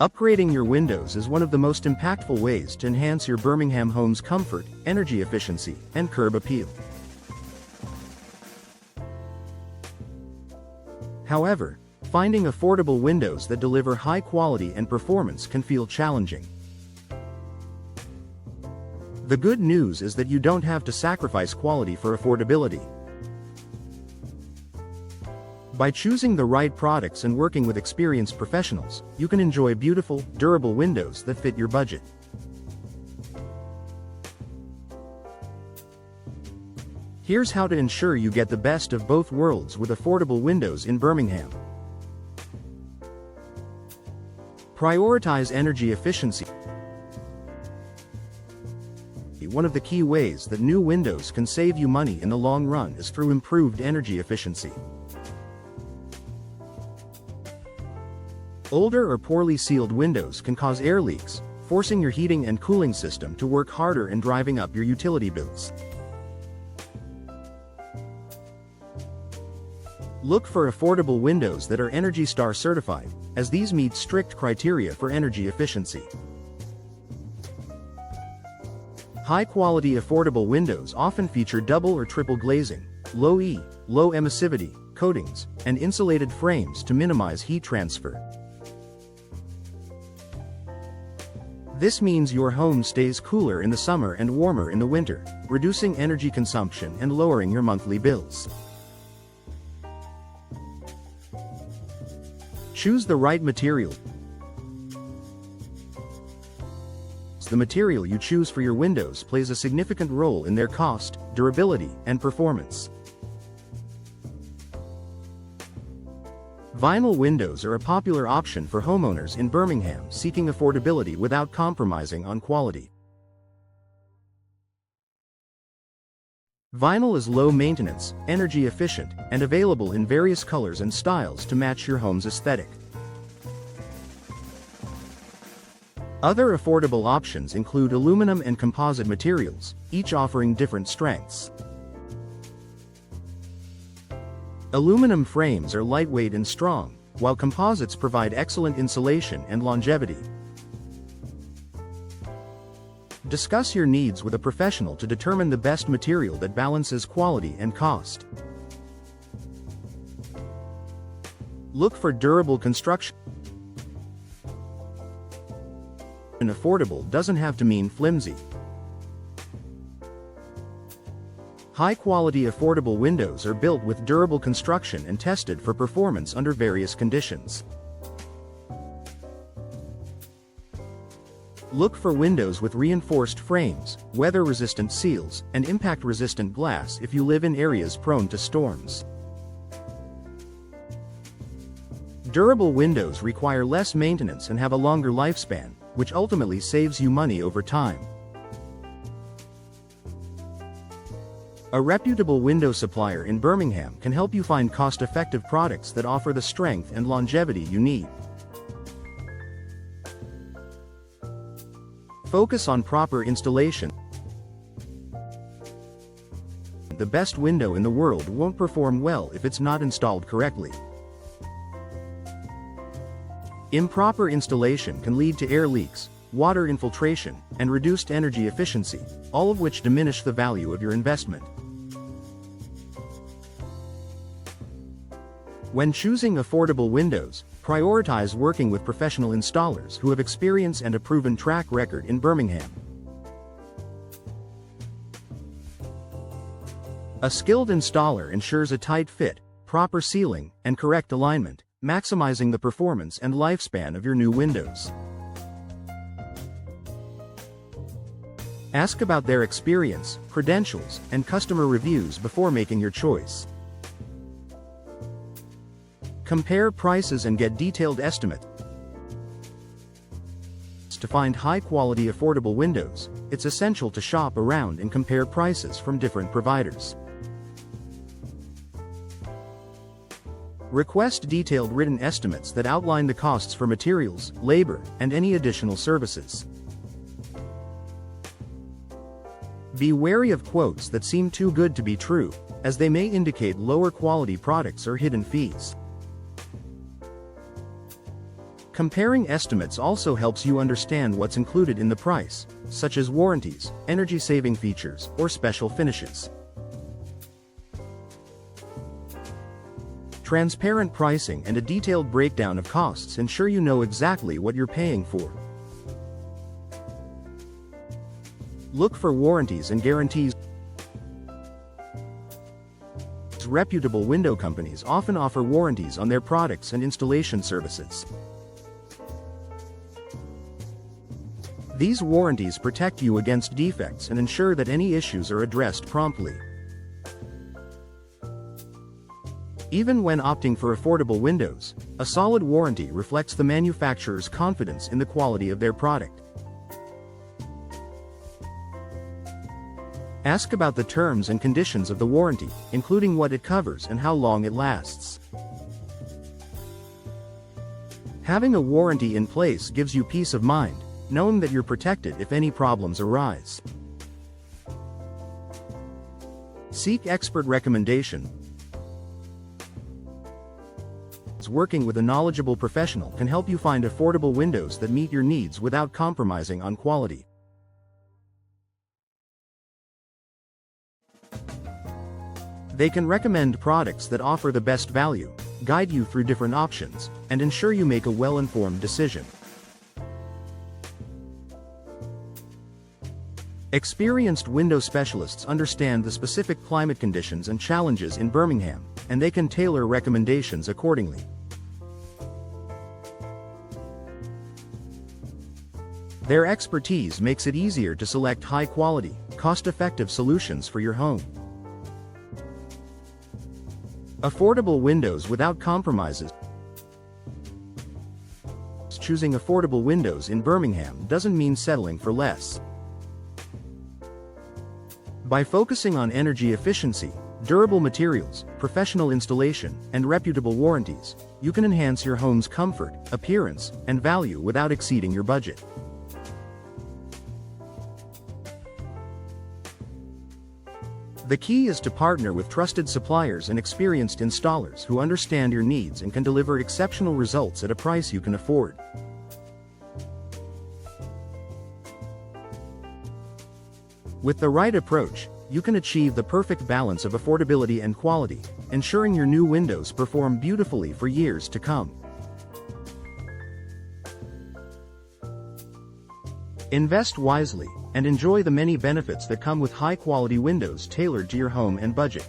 Upgrading your windows is one of the most impactful ways to enhance your Birmingham home's comfort, energy efficiency, and curb appeal. However, finding affordable windows that deliver high quality and performance can feel challenging. The good news is that you don't have to sacrifice quality for affordability. By choosing the right products and working with experienced professionals, you can enjoy beautiful, durable windows that fit your budget. Here's how to ensure you get the best of both worlds with affordable windows in Birmingham. Prioritize energy efficiency. One of the key ways that new windows can save you money in the long run is through improved energy efficiency. Older or poorly sealed windows can cause air leaks, forcing your heating and cooling system to work harder and driving up your utility bills. Look for affordable windows that are ENERGY STAR certified, as these meet strict criteria for energy efficiency. High-quality affordable windows often feature double or triple glazing, low E, low emissivity coatings, and insulated frames to minimize heat transfer. This means your home stays cooler in the summer and warmer in the winter, reducing energy consumption and lowering your monthly bills. Choose the right material. The material you choose for your windows plays a significant role in their cost, durability, and performance. Vinyl windows are a popular option for homeowners in Birmingham seeking affordability without compromising on quality. Vinyl is low maintenance, energy efficient, and available in various colors and styles to match your home's aesthetic. Other affordable options include aluminum and composite materials, each offering different strengths. Aluminum frames are lightweight and strong, while composites provide excellent insulation and longevity. Discuss your needs with a professional to determine the best material that balances quality and cost. Look for durable construction. Affordable doesn't have to mean flimsy. High-quality affordable windows are built with durable construction and tested for performance under various conditions. Look for windows with reinforced frames, weather-resistant seals, and impact-resistant glass if you live in areas prone to storms. Durable windows require less maintenance and have a longer lifespan, which ultimately saves you money over time. A reputable window supplier in Birmingham can help you find cost-effective products that offer the strength and longevity you need. Focus on proper installation. The best window in the world won't perform well if it's not installed correctly. Improper installation can lead to air leaks, water infiltration, and reduced energy efficiency, all of which diminish the value of your investment. When choosing affordable windows, prioritize working with professional installers who have experience and a proven track record in Birmingham. A skilled installer ensures a tight fit, proper sealing, and correct alignment, maximizing the performance and lifespan of your new windows. Ask about their experience, credentials, and customer reviews before making your choice. Compare prices and get detailed estimates. To find high-quality affordable windows, it's essential to shop around and compare prices from different providers. Request detailed written estimates that outline the costs for materials, labor, and any additional services. Be wary of quotes that seem too good to be true, as they may indicate lower quality products or hidden fees. Comparing estimates also helps you understand what's included in the price, such as warranties, energy-saving features, or special finishes. Transparent pricing and a detailed breakdown of costs ensure you know exactly what you're paying for. Look for warranties and guarantees. Reputable window companies often offer warranties on their products and installation services. These warranties protect you against defects and ensure that any issues are addressed promptly. Even when opting for affordable windows, a solid warranty reflects the manufacturer's confidence in the quality of their product. Ask about the terms and conditions of the warranty, including what it covers and how long it lasts. Having a warranty in place gives you peace of mind, knowing that you're protected if any problems arise. Seek expert recommendation. Working with a knowledgeable professional can help you find affordable windows that meet your needs without compromising on quality. They can recommend products that offer the best value, guide you through different options, and ensure you make a well-informed decision. Experienced window specialists understand the specific climate conditions and challenges in Birmingham, and they can tailor recommendations accordingly. Their expertise makes it easier to select high-quality, cost-effective solutions for your home. Affordable windows without compromises. Choosing affordable windows in Birmingham doesn't mean settling for less. By focusing on energy efficiency, durable materials, professional installation, and reputable warranties, you can enhance your home's comfort, appearance, and value without exceeding your budget. The key is to partner with trusted suppliers and experienced installers who understand your needs and can deliver exceptional results at a price you can afford. With the right approach, you can achieve the perfect balance of affordability and quality, ensuring your new windows perform beautifully for years to come. Invest wisely, and enjoy the many benefits that come with high-quality windows tailored to your home and budget.